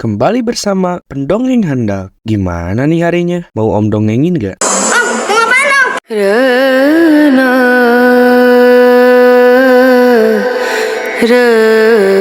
Kembali bersama pendongeng handal. Gimana nih harinya? Mau om dongengin gak? Rena, Rena.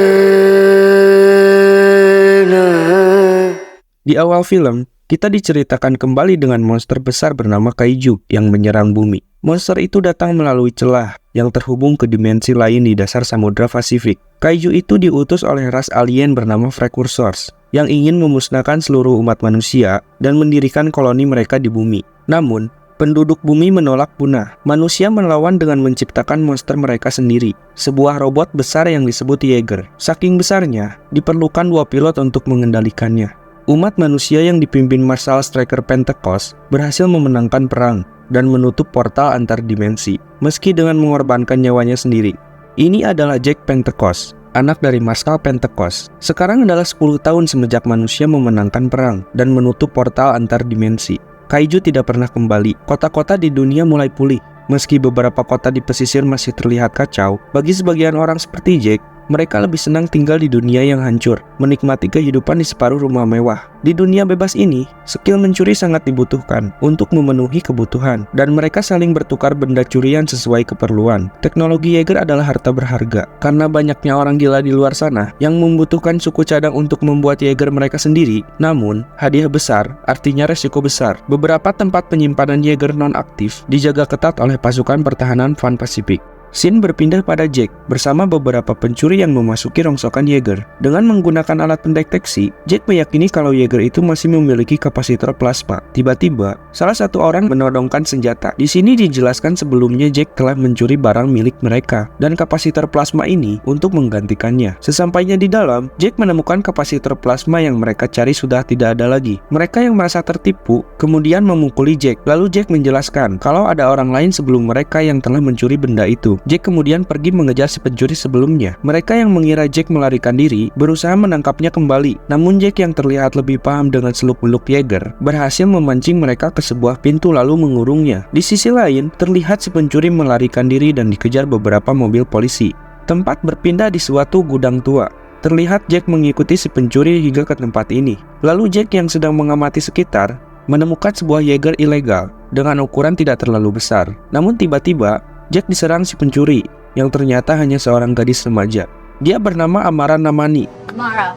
Di awal film, kita diceritakan kembali dengan monster besar bernama Kaiju yang menyerang bumi. Monster itu datang melalui celah yang terhubung ke dimensi lain di dasar Samudra Pasifik. Kaiju itu diutus oleh ras alien bernama Precursors yang ingin memusnahkan seluruh umat manusia dan mendirikan koloni mereka di bumi. Namun, penduduk bumi menolak punah. Manusia melawan dengan menciptakan monster mereka sendiri, sebuah robot besar yang disebut Yeager. Saking besarnya, diperlukan 2 pilot untuk mengendalikannya. Umat manusia yang dipimpin Marshal Striker Pentecost berhasil memenangkan perang dan menutup portal antar dimensi, meski dengan mengorbankan nyawanya sendiri. Ini adalah Jack Pentecost, anak dari Marshal Pentecost. Sekarang adalah 10 tahun semenjak manusia memenangkan perang dan menutup portal antar dimensi. Kaiju tidak pernah kembali. Kota-kota di dunia mulai pulih. Meski beberapa kota di pesisir masih terlihat kacau, bagi sebagian orang seperti Jack, mereka lebih senang tinggal di dunia yang hancur, menikmati kehidupan di separuh rumah mewah. Di dunia bebas ini, skill mencuri sangat dibutuhkan untuk memenuhi kebutuhan, dan mereka saling bertukar benda curian sesuai keperluan. Teknologi Yeager adalah harta berharga, karena banyaknya orang gila di luar sana yang membutuhkan suku cadang untuk membuat Yeager mereka sendiri. Namun, hadiah besar artinya resiko besar. Beberapa tempat penyimpanan Yeager non-aktif dijaga ketat oleh pasukan pertahanan Pan Pasifik. Scene berpindah pada Jack bersama beberapa pencuri yang memasuki rongsokan Yeager. Dengan menggunakan alat pendeteksi, Jack meyakini kalau Yeager itu masih memiliki kapasitor plasma. Tiba-tiba, salah satu orang menodongkan senjata. Di sini dijelaskan sebelumnya Jack telah mencuri barang milik mereka dan kapasitor plasma ini untuk menggantikannya. Sesampainya di dalam, Jack menemukan kapasitor plasma yang mereka cari sudah tidak ada lagi. Mereka yang merasa tertipu kemudian memukuli Jack. Lalu Jack menjelaskan kalau ada orang lain sebelum mereka yang telah mencuri benda itu. Jack kemudian pergi mengejar si pencuri sebelumnya. Mereka yang mengira Jack melarikan diri berusaha menangkapnya kembali. Namun Jack yang terlihat lebih paham dengan seluk-beluk Yeager berhasil memancing mereka ke sebuah pintu lalu mengurungnya. Di sisi lain, terlihat si pencuri melarikan diri dan dikejar beberapa mobil polisi. Tempat berpindah di suatu gudang tua. Terlihat Jack mengikuti si pencuri hingga ke tempat ini. Lalu Jack yang sedang mengamati sekitar menemukan sebuah Yeager ilegal dengan ukuran tidak terlalu besar. Namun tiba-tiba Jack diserang si pencuri, yang ternyata hanya seorang gadis remaja. Dia bernama Amara Namani. Amara,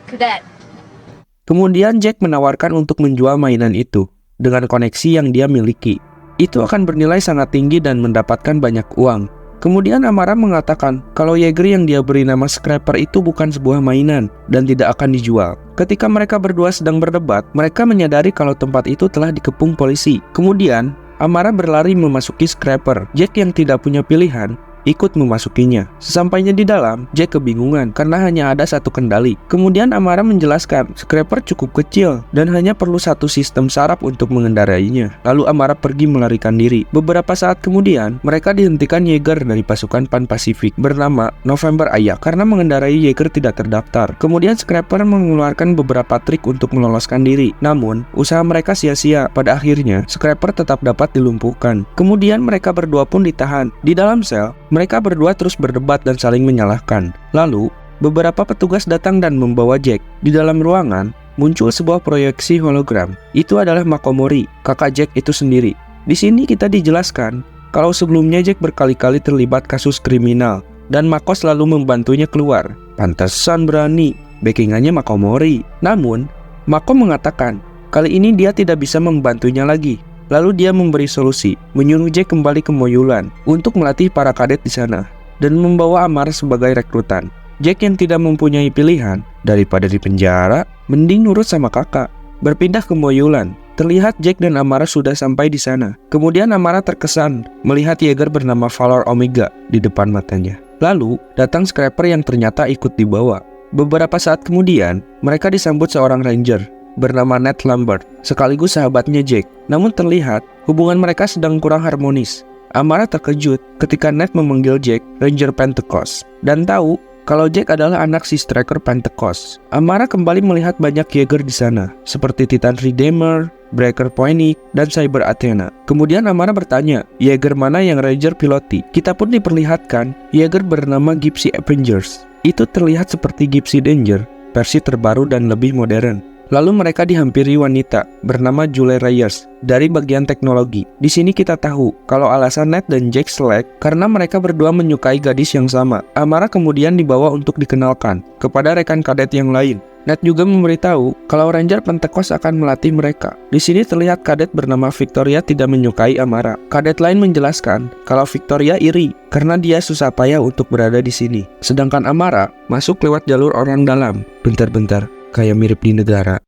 cadet. Kemudian Jack menawarkan untuk menjual mainan itu, dengan koneksi yang dia miliki. Itu akan bernilai sangat tinggi dan mendapatkan banyak uang. Kemudian Amara mengatakan kalau Yeager yang dia beri nama Scrapper itu bukan sebuah mainan dan tidak akan dijual. Ketika mereka berdua sedang berdebat, mereka menyadari kalau tempat itu telah dikepung polisi. Kemudian Amara berlari memasuki Scrapper. Jack yang tidak punya pilihan ikut memasukinya. Sesampainya di dalam, Jack kebingungan karena hanya ada satu kendali. Kemudian Amara menjelaskan, Scrapper cukup kecil dan hanya perlu satu sistem saraf untuk mengendarainya. Lalu Amara pergi melarikan diri. Beberapa saat kemudian, mereka dihentikan Yeager dari pasukan Pan Pasifik bernama November Ayak karena mengendarai Yeager tidak terdaftar. Kemudian Scrapper mengeluarkan beberapa trik untuk meloloskan diri. Namun, usaha mereka sia-sia. Pada akhirnya, Scrapper tetap dapat dilumpuhkan. Kemudian mereka berdua pun ditahan. Di dalam sel, mereka berdua terus berdebat dan saling menyalahkan. Lalu, beberapa petugas datang dan membawa Jack. Di dalam ruangan, muncul sebuah proyeksi hologram. Itu adalah Makomori, kakak Jack itu sendiri. Di sini kita dijelaskan kalau sebelumnya Jack berkali-kali terlibat kasus kriminal dan Mako selalu membantunya keluar. Pantesan berani, backingannya Makomori. Namun, Mako mengatakan kali ini dia tidak bisa membantunya lagi. Lalu dia memberi solusi, menyuruh Jack kembali ke Moyulan untuk melatih para kadet di sana dan membawa Amara sebagai rekrutan. Jack yang tidak mempunyai pilihan, daripada di penjara, mending nurut sama kakak. Berpindah ke Moyulan, terlihat Jack dan Amara sudah sampai di sana. Kemudian Amara terkesan melihat Yeager bernama Valor Omega di depan matanya. Lalu datang Scrapper yang ternyata ikut dibawa. Beberapa saat kemudian, mereka disambut seorang ranger bernama Ned Lambert, sekaligus sahabatnya Jack. Namun terlihat hubungan mereka sedang kurang harmonis. Amara terkejut ketika Ned memanggil Jack Ranger Pentecost dan tahu kalau Jack adalah anak si Striker Pentecost. Amara kembali melihat banyak Yeager di sana, seperti Titan Redeemer, Breaker Poinik, dan Cyber Athena. Kemudian Amara bertanya, Yeager mana yang Ranger piloti? Kita pun diperlihatkan Yeager bernama Gypsy Avengers. Itu terlihat seperti Gypsy Danger versi terbaru dan lebih modern. Lalu mereka dihampiri wanita bernama Julie Reyes dari bagian teknologi. Di sini kita tahu kalau alasan Ned dan Jake selek karena mereka berdua menyukai gadis yang sama. Amara kemudian dibawa untuk dikenalkan kepada rekan kadet yang lain. Ned juga memberitahu kalau Ranger Pentecost akan melatih mereka. Di sini terlihat kadet bernama Victoria tidak menyukai Amara. Kadet lain menjelaskan kalau Victoria iri karena dia susah payah untuk berada di sini. Sedangkan Amara masuk lewat jalur orang dalam. Bentar-bentar, kayak mirip di negara.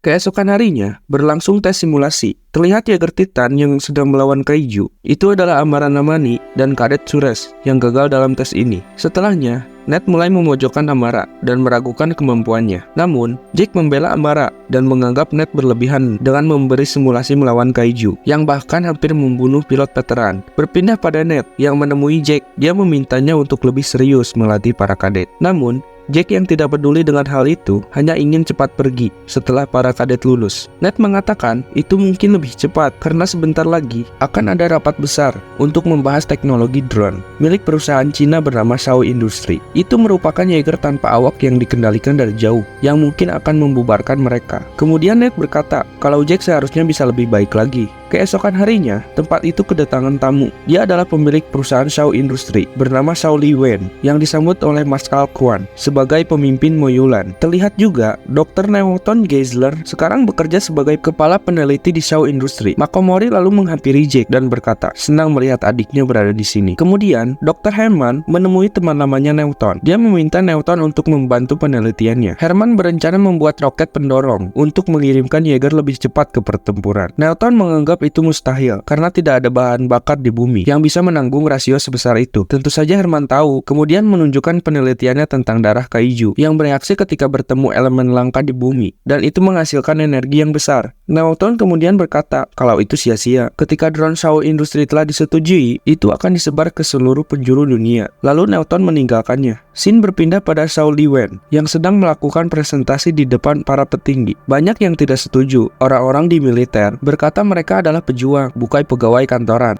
Keesokan harinya, berlangsung tes simulasi. Terlihat Jaeger Titan yang sedang melawan Kaiju. Itu adalah Amara Namani dan Kadet Sures yang gagal dalam tes ini. Setelahnya, Ned mulai memojokkan Amara dan meragukan kemampuannya. Namun, Jake membela Amara dan menganggap Ned berlebihan dengan memberi simulasi melawan Kaiju, yang bahkan hampir membunuh pilot veteran. Berpindah pada Ned yang menemui Jake, dia memintanya untuk lebih serius melatih para kadet. Namun, Jake yang tidak peduli dengan hal itu hanya ingin cepat pergi setelah para kadet lulus. Ned mengatakan itu mungkin lebih cepat karena sebentar lagi akan ada rapat besar untuk membahas teknologi drone milik perusahaan Cina bernama Shaw Industry. Itu merupakan Jaeger tanpa awak yang dikendalikan dari jauh yang mungkin akan membubarkan mereka. Kemudian Ned berkata kalau Jake seharusnya bisa lebih baik lagi. Keesokan harinya, tempat itu kedatangan tamu. Dia adalah pemilik perusahaan Shaw Industry bernama Shaw Li Wen yang disambut oleh Marskal Quan sebagai pemimpin Moyulan. Terlihat juga Dr. Newton Geisler sekarang bekerja sebagai kepala peneliti di Shaw Industry. Makomori lalu menghampiri Jake dan berkata senang melihat adiknya berada di sini. Kemudian Dr. Herman menemui teman lamanya Newton. Dia meminta Newton untuk membantu penelitiannya. Herman berencana membuat roket pendorong untuk mengirimkan Jaeger lebih cepat ke pertempuran. Newton menganggap itu mustahil karena tidak ada bahan bakar di bumi yang bisa menanggung rasio sebesar itu. Tentu saja Herman tahu, kemudian menunjukkan penelitiannya tentang darah Kaiju yang bereaksi ketika bertemu elemen langka di bumi, dan itu menghasilkan energi yang besar. Newton kemudian berkata kalau itu sia-sia. Ketika drone Shaw Industry telah disetujui, itu akan disebar ke seluruh penjuru dunia. Lalu Newton meninggalkannya. Scene berpindah pada Shaw Li Wen yang sedang melakukan presentasi di depan para petinggi. Banyak yang tidak setuju. Orang-orang di militer berkata mereka adalah pejuang, bukan pegawai kantoran.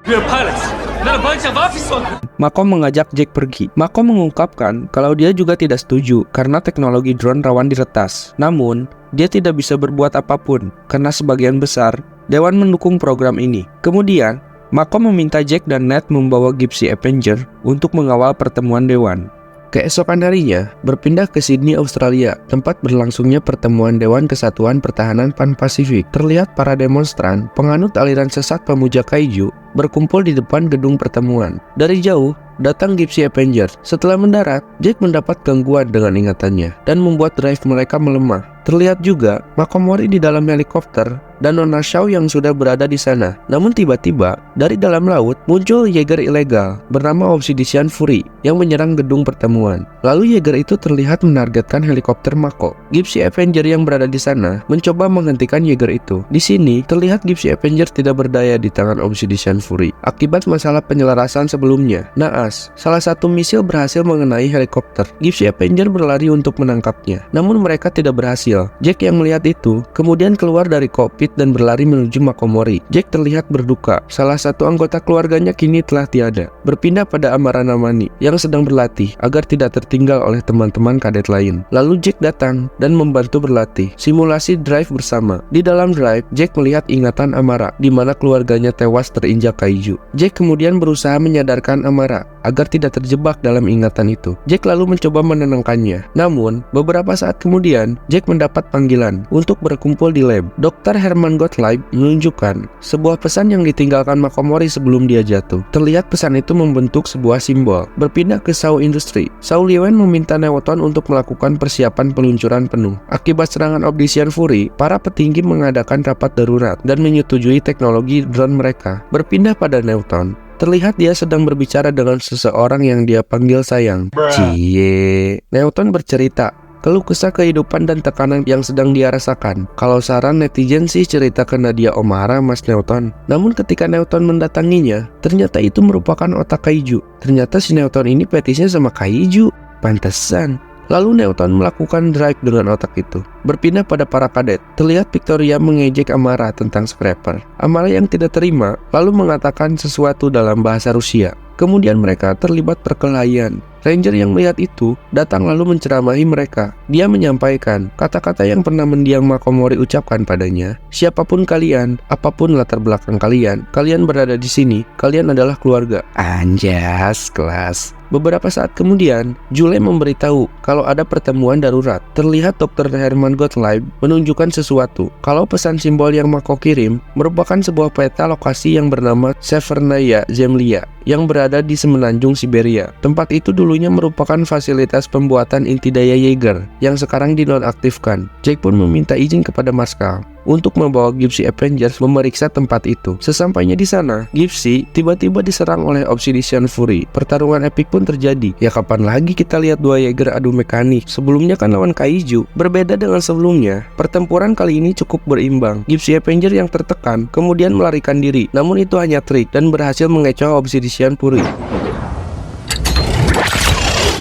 Mako mengajak Jake pergi. Mako mengungkapkan kalau dia juga tidak setuju karena teknologi drone rawan diretas. Namun, dia tidak bisa berbuat apapun karena sebagian besar Dewan mendukung program ini. Kemudian, Mako meminta Jake dan Ned membawa Gypsy Avenger untuk mengawal pertemuan Dewan. Keesokan harinya, berpindah ke Sydney, Australia, tempat berlangsungnya pertemuan Dewan Kesatuan Pertahanan Pan-Pasifik. Terlihat para demonstran, penganut aliran sesat pemuja Kaiju, berkumpul di depan gedung pertemuan. Dari jauh, datang Gypsy Avenger. Setelah mendarat, Jake mendapat gangguan dengan ingatannya dan membuat drive mereka melemah. Terlihat juga Makomori di dalam helikopter dan Nona Shaw yang sudah berada di sana. Namun tiba-tiba dari dalam laut muncul Jaeger ilegal bernama Obsidian Fury yang menyerang gedung pertemuan. Lalu Jaeger itu terlihat menargetkan helikopter Mako. Gypsy Avenger yang berada di sana mencoba menghentikan Jaeger itu. Di sini terlihat Gypsy Avenger tidak berdaya di tangan Obsidian Fury akibat masalah penyelarasan sebelumnya. Naas, salah satu misil berhasil mengenai helikopter. Gypsy Avenger berlari untuk menangkapnya, namun mereka tidak berhasil. Jake yang melihat itu kemudian keluar dari kokpit dan berlari menuju Makomori. Jake terlihat berduka. Salah satu anggota keluarganya kini telah tiada. Berpindah pada Amara Namani yang sedang berlatih agar tidak tertinggal oleh teman-teman kadet lain. Lalu Jake datang dan membantu berlatih. Simulasi drive bersama. Di dalam drive, Jake melihat ingatan Amara di mana keluarganya tewas terinjak Kaiju. Jake kemudian berusaha menyadarkan Amara agar tidak terjebak dalam ingatan itu. Jake lalu mencoba menenangkannya. Namun, beberapa saat kemudian, Jake mendapat panggilan untuk berkumpul di lab. Dr. Herman Gottlieb menunjukkan sebuah pesan yang ditinggalkan Makomori sebelum dia jatuh. Terlihat pesan itu membentuk sebuah simbol. Berpindah ke Shaw Industry, Shaw Li Wen meminta Newton untuk melakukan persiapan peluncuran penuh. Akibat serangan Obsidian Fury, para petinggi mengadakan rapat darurat dan menyetujui teknologi drone mereka. Berpindah pada Newton, terlihat dia sedang berbicara dengan seseorang yang dia panggil sayang. Cie. Newton bercerita keluh kesah kehidupan dan tekanan yang sedang dia rasakan. Kalau saran netizen sih cerita ke Nadia Omara, Mas Newton. Namun ketika Newton mendatanginya, ternyata itu merupakan otak Kaiju. Ternyata si Newton ini petisnya sama Kaiju. Pantesan. Lalu Newton melakukan drive dengan otak itu. Berpindah pada para kadet, terlihat Victoria mengejek Amara tentang Scrapper. Amara yang tidak terima, lalu mengatakan sesuatu dalam bahasa Rusia. Kemudian mereka terlibat perkelahian. Ranger yang melihat itu datang lalu menceramahi mereka. Dia menyampaikan kata-kata yang pernah mendiang Makomori ucapkan padanya. Siapapun kalian, apapun latar belakang kalian berada di sini. Kalian adalah keluarga. Anjas, kelas. Beberapa saat kemudian, Jule memberitahu kalau ada pertemuan darurat. Terlihat Dr. Herman Gottlieb menunjukkan sesuatu. Kalau pesan simbol yang Mako kirim merupakan sebuah peta lokasi yang bernama Severnaya Zemlya yang berada di semenanjung Siberia. Tempat itu dulunya merupakan fasilitas pembuatan inti daya Jaeger yang sekarang dinonaktifkan. Jack pun meminta izin kepada Marskal untuk membawa Gypsy Avengers memeriksa tempat itu. Sesampainya di sana, Gypsy tiba-tiba diserang oleh Obsidian Fury. Pertarungan epik pun terjadi. Ya kapan lagi kita lihat dua Jaeger adu mekanik? Sebelumnya kan lawan Kaiju. Berbeda dengan sebelumnya, pertempuran kali ini cukup berimbang. Gypsy Avenger yang tertekan kemudian melarikan diri. Namun itu hanya trik dan berhasil mengecoh Obsidian Fury.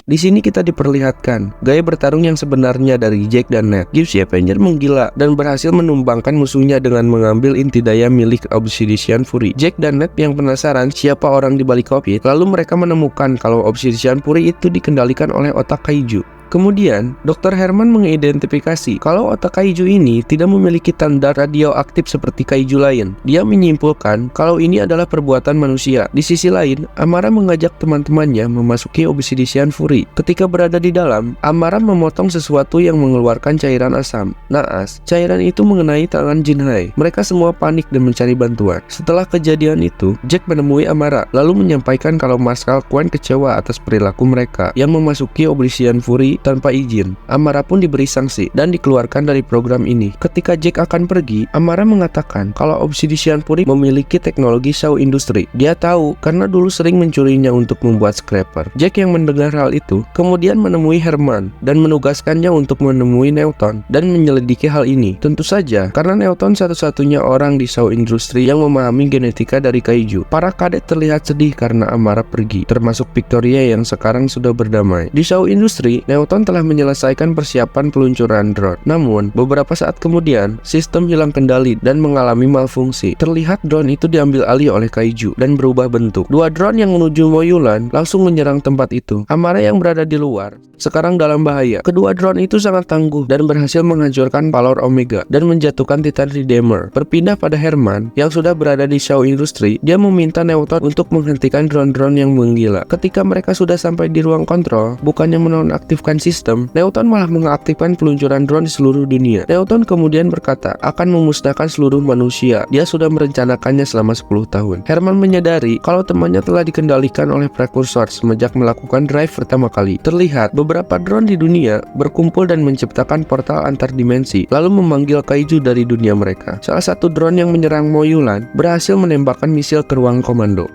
Di sini kita diperlihatkan gaya bertarung yang sebenarnya dari Jack dan Ned. Gypsy Avenger menggila dan berhasil menumbangkan musuhnya dengan mengambil inti daya milik Obsidian Fury. Jack dan Ned yang penasaran siapa orang di balik kokpit, lalu mereka menemukan kalau Obsidian Fury itu dikendalikan oleh otak Kaiju. Kemudian, Dr. Herman mengidentifikasi kalau otak Kaiju ini tidak memiliki tanda radioaktif seperti Kaiju lain. Dia menyimpulkan kalau ini adalah perbuatan manusia. Di sisi lain, Amara mengajak teman-temannya memasuki Obsidian Fury. Ketika berada di dalam, Amara memotong sesuatu yang mengeluarkan cairan asam. Naas, cairan itu mengenai tangan Jinhai. Mereka semua panik dan mencari bantuan. Setelah kejadian itu, Jack menemui Amara, lalu menyampaikan kalau Marskal Quen kecewa atas perilaku mereka yang memasuki Obsidian Fury tanpa izin. Amara pun diberi sanksi dan dikeluarkan dari program ini. Ketika Jack akan pergi, Amara mengatakan kalau Obsidian Fury memiliki teknologi Shaw Industry. Dia tahu karena dulu sering mencurinya untuk membuat scraper. Jack yang mendengar hal itu kemudian menemui Herman dan menugaskannya untuk menemui Newton dan menyelidiki hal ini. Tentu saja karena Newton satu-satunya orang di Shaw Industry yang memahami genetika dari Kaiju. Para kadet terlihat sedih karena Amara pergi, termasuk Victoria yang sekarang sudah berdamai. Di Shaw Industry, Newton telah menyelesaikan persiapan peluncuran drone. Namun, beberapa saat kemudian, sistem hilang kendali dan mengalami malfungsi. Terlihat drone itu diambil alih oleh Kaiju dan berubah bentuk. Dua drone yang menuju Moyulan langsung menyerang tempat itu. Amara yang berada di luar sekarang dalam bahaya. Kedua drone itu sangat tangguh dan berhasil menghancurkan Valor Omega dan menjatuhkan Titan Redeemer. Berpindah pada Herman yang sudah berada di Shaw Industry, dia meminta Newton untuk menghentikan drone-drone yang menggila. Ketika mereka sudah sampai di ruang kontrol, bukannya menonaktifkan sistem, Newton malah mengaktifkan peluncuran drone di seluruh dunia. Newton kemudian berkata akan memusnahkan seluruh manusia. Dia sudah merencanakannya selama 10 tahun. Herman menyadari kalau temannya telah dikendalikan oleh prekursor semenjak melakukan drive pertama kali. Terlihat beberapa drone di dunia berkumpul dan menciptakan portal antar dimensi, lalu memanggil Kaiju dari dunia mereka. Salah satu drone yang menyerang Moyulan berhasil menembakkan misil ke ruang komando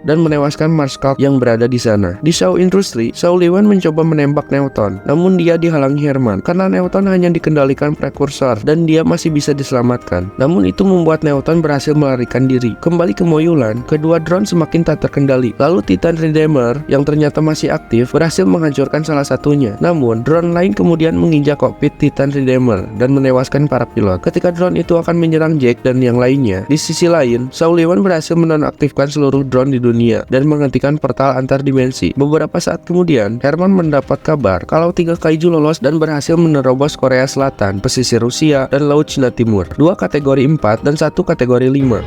dan menewaskan Marskal yang berada di sana. Di Shaw Industry, Sullivan mencoba menembak Newton, namun dia dihalangi Herman karena Newton hanya dikendalikan prekursor dan dia masih bisa diselamatkan. Namun itu membuat Newton berhasil melarikan diri. Kembali ke Moyulan, kedua drone semakin tak terkendali. Lalu Titan Redeemer yang ternyata masih aktif berhasil menghancurkan salah satunya. Namun drone lain kemudian menginjak kokpit Titan Redeemer dan menewaskan para pilot. Ketika drone itu akan menyerang Jack dan yang lainnya, di sisi lain, Sullivan berhasil menonaktifkan seluruh drone di dunia dan menghentikan portal antar dimensi. Beberapa saat kemudian, Herman mendapat kabar kalau 3 Kaiju lolos dan berhasil menerobos Korea Selatan, pesisir Rusia, dan Laut Cina Timur. 2 kategori 4 dan 1 kategori 5.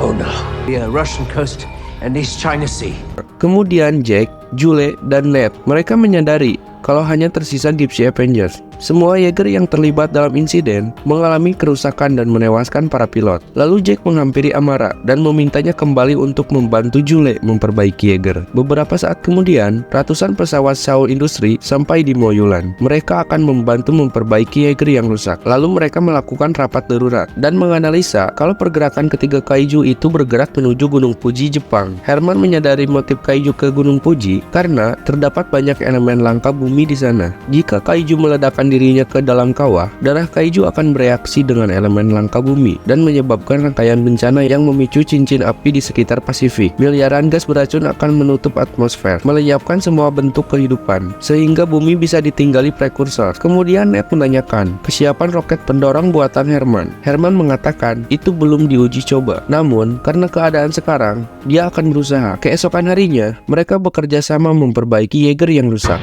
Oh no, the Russian coast and East China Sea. Kemudian Jack, Jule, dan Ned mereka menyadari kalau hanya tersisa Gypsy Avengers. Semua Jaeger yang terlibat dalam insiden mengalami kerusakan dan menewaskan para pilot. Lalu Jack menghampiri Amara dan memintanya kembali untuk membantu Jule memperbaiki Jaeger. Beberapa saat kemudian, ratusan pesawat Shaw Industry sampai di Moyulan. Mereka akan membantu memperbaiki Jaeger yang rusak. Lalu mereka melakukan rapat darurat dan menganalisa kalau pergerakan ketiga Kaiju itu bergerak menuju Gunung Fuji, Jepang. Herman menyadari motif Kaiju ke Gunung Fuji bumi karena terdapat banyak elemen langka bumi di sana. Jika kaiju meledakkan dirinya ke dalam kawah, darah kaiju akan bereaksi dengan elemen langka bumi dan menyebabkan rangkaian bencana yang memicu cincin api di sekitar Pasifik. Miliaran gas beracun akan menutup atmosfer, melenyapkan semua bentuk kehidupan, sehingga bumi bisa ditinggali prekursor. Kemudian Ned menanyakan kesiapan roket pendorong buatan Herman. Herman mengatakan itu belum diuji coba, namun karena keadaan sekarang, dia akan berusaha. Keesokan harinya, mereka bekerja sama memperbaiki Jaeger yang rusak.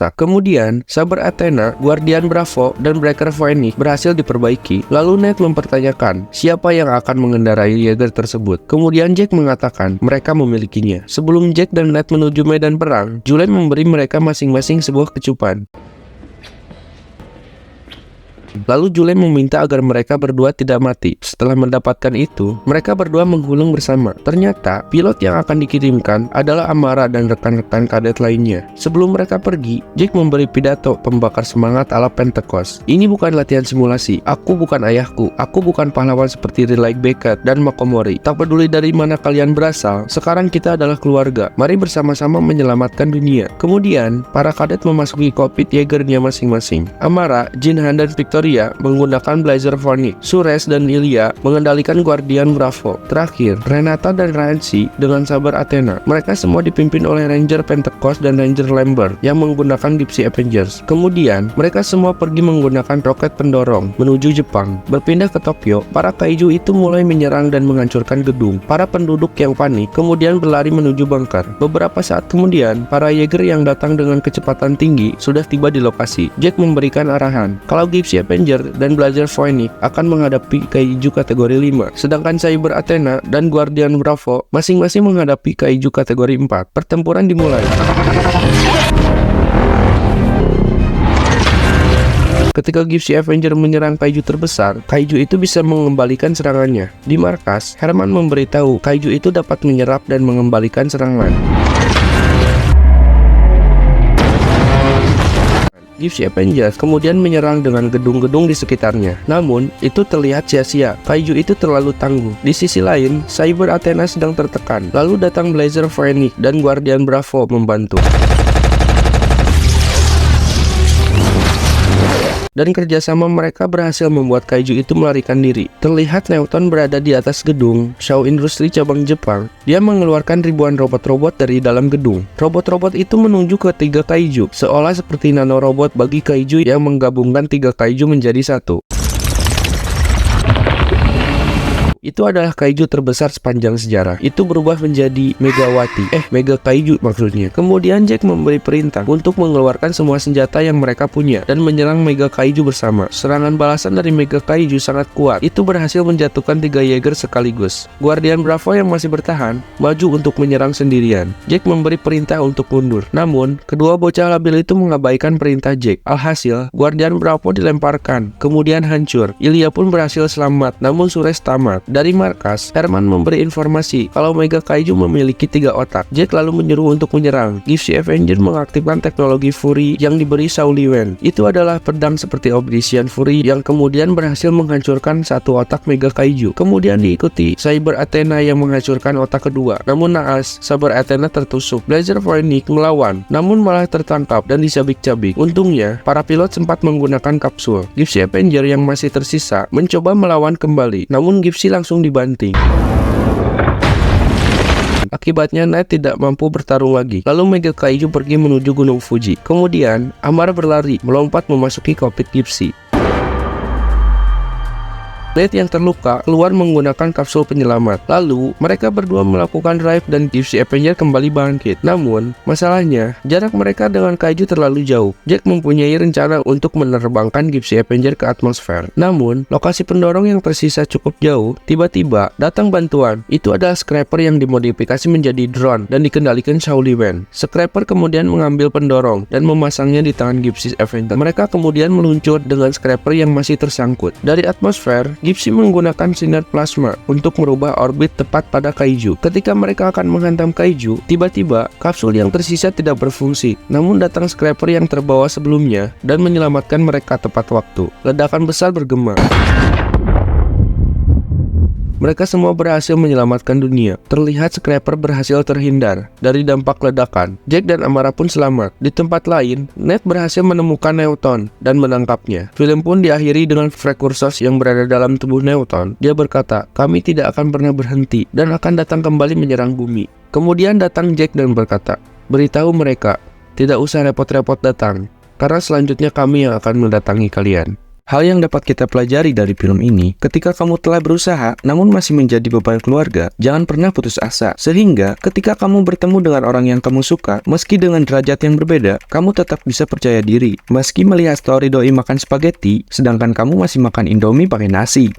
Kemudian, saber Athena, Guardian Bravo, dan Breaker Phoenix berhasil diperbaiki. Lalu Ned mempertanyakan siapa yang akan mengendarai Jaeger tersebut. Kemudian Jack mengatakan mereka memilikinya. Sebelum Jack dan Ned menuju medan perang, Julian memberi mereka masing-masing sebuah kecupan. Lalu Julian meminta agar mereka berdua tidak mati. Setelah mendapatkan itu, mereka berdua menghulung bersama. Ternyata, pilot yang akan dikirimkan adalah Amara dan rekan-rekan kadet lainnya. Sebelum mereka pergi, Jack memberi pidato pembakar semangat ala Pentecost. Ini bukan latihan simulasi. Aku bukan ayahku. Aku bukan pahlawan seperti Riley Beckett dan Mokomori. Tak peduli dari mana kalian berasal, sekarang kita adalah keluarga. Mari bersama-sama menyelamatkan dunia. Kemudian, para kadet memasuki kokpit Jaegernya masing-masing. Amara, Jinhan, dan Victoria menggunakan Blazer Phoenix. Suresh dan Ilya mengendalikan Guardian Bravo. Terakhir, Renata dan Rancy dengan saber Athena. Mereka semua dipimpin oleh Ranger Pentecost dan Ranger Lambert yang menggunakan Gypsy Avengers. Kemudian, mereka semua pergi menggunakan roket pendorong menuju Jepang. Berpindah ke Tokyo, para kaiju itu mulai menyerang dan menghancurkan gedung. Para penduduk yang panik kemudian berlari menuju bunker. Beberapa saat kemudian, para Jaeger yang datang dengan kecepatan tinggi sudah tiba di lokasi. Jack memberikan arahan kalau Gypsy Avenger dan Blazer Phoenix akan menghadapi kaiju kategori 5, sedangkan Cyber Athena dan Guardian Bravo masing-masing menghadapi kaiju kategori 4. Pertempuran dimulai. Ketika Gypsy Avenger menyerang kaiju terbesar, kaiju itu bisa mengembalikan serangannya. Di markas, Herman memberitahu kaiju itu dapat menyerap dan mengembalikan serangan. Gypsy Avengers kemudian menyerang dengan gedung-gedung di sekitarnya. Namun, itu terlihat sia-sia. Kaiju itu terlalu tangguh. Di sisi lain, Cyber Athena sedang tertekan. Lalu datang Blazer Phoenix dan Guardian Bravo membantu. Dan kerjasama mereka berhasil membuat kaiju itu melarikan diri. Terlihat Newton berada di atas gedung Shaw Industry cabang Jepang. Dia mengeluarkan ribuan robot-robot dari dalam gedung. Robot-robot itu menuju ke 3 kaiju, seolah seperti nanorobot bagi kaiju yang menggabungkan 3 kaiju menjadi satu. Itu adalah kaiju terbesar sepanjang sejarah. Itu berubah menjadi Mega Kaiju maksudnya. Kemudian Jack memberi perintah untuk mengeluarkan semua senjata yang mereka punya dan menyerang Mega Kaiju bersama. Serangan balasan dari Mega Kaiju sangat kuat. Itu berhasil menjatuhkan 3 Jaeger sekaligus. Guardian Bravo yang masih bertahan maju untuk menyerang sendirian. Jack memberi perintah untuk mundur. Namun, kedua bocah labil itu mengabaikan perintah Jack. Alhasil, Guardian Bravo dilemparkan, kemudian hancur. Ilya pun berhasil selamat, namun Suresh tamat. Dari markas, Herman memberi informasi kalau Mega Kaiju memiliki 3 otak. Jack lalu menyuruh untuk menyerang. Gypsy Avenger mengaktifkan teknologi Fury yang diberi Shao Liwen. Itu adalah pedang seperti Obsidian Fury yang kemudian berhasil menghancurkan 1 otak Mega Kaiju. Kemudian diikuti Cyber Athena yang menghancurkan otak kedua. Namun naas, Cyber Athena tertusuk. Blazer Phoenix melawan, namun malah tertangkap dan dicabik-cabik. Untungnya, para pilot sempat menggunakan kapsul. Gypsy Avenger yang masih tersisa mencoba melawan kembali, namun Gypsy langsung dibanting. Akibatnya Ned tidak mampu bertarung lagi. Lalu Mega Kaiju pergi menuju Gunung Fuji. Kemudian Amara berlari melompat memasuki kokpit Gypsy. Ned yang terluka keluar menggunakan kapsul penyelamat. Lalu, mereka berdua melakukan drive dan Gypsy Avenger kembali bangkit. Namun, masalahnya, jarak mereka dengan kaiju terlalu jauh. Jack mempunyai rencana untuk menerbangkan Gypsy Avenger ke atmosfer. Namun, lokasi pendorong yang tersisa cukup jauh. Tiba-tiba, datang bantuan. Itu adalah Scraper yang dimodifikasi menjadi drone dan dikendalikan Shao Liwen. Scraper kemudian mengambil pendorong dan memasangnya di tangan Gypsy Avenger. Mereka kemudian meluncur dengan Scraper yang masih tersangkut. Dari atmosfer, Gypsy menggunakan sinar plasma untuk merubah orbit tepat pada kaiju. Ketika mereka akan menghantam kaiju, tiba-tiba kapsul yang tersisa tidak berfungsi. Namun datang Scraper yang terbawa sebelumnya dan menyelamatkan mereka tepat waktu. Ledakan besar bergema. Mereka semua berhasil menyelamatkan dunia. Terlihat Scraper berhasil terhindar dari dampak ledakan. Jack dan Amara pun selamat. Di tempat lain, Ned berhasil menemukan Newton dan menangkapnya. Film pun diakhiri dengan Frekursos yang berada dalam tubuh Newton. Dia berkata, "Kami tidak akan pernah berhenti dan akan datang kembali menyerang bumi." Kemudian datang Jack dan berkata, "Beritahu mereka, tidak usah repot-repot datang, karena selanjutnya kami yang akan mendatangi kalian." Hal yang dapat kita pelajari dari film ini, ketika kamu telah berusaha namun masih menjadi beban keluarga, jangan pernah putus asa. Sehingga ketika kamu bertemu dengan orang yang kamu suka, meski dengan derajat yang berbeda, kamu tetap bisa percaya diri. Meski melihat story doi makan spaghetti, sedangkan kamu masih makan Indomie pakai nasi.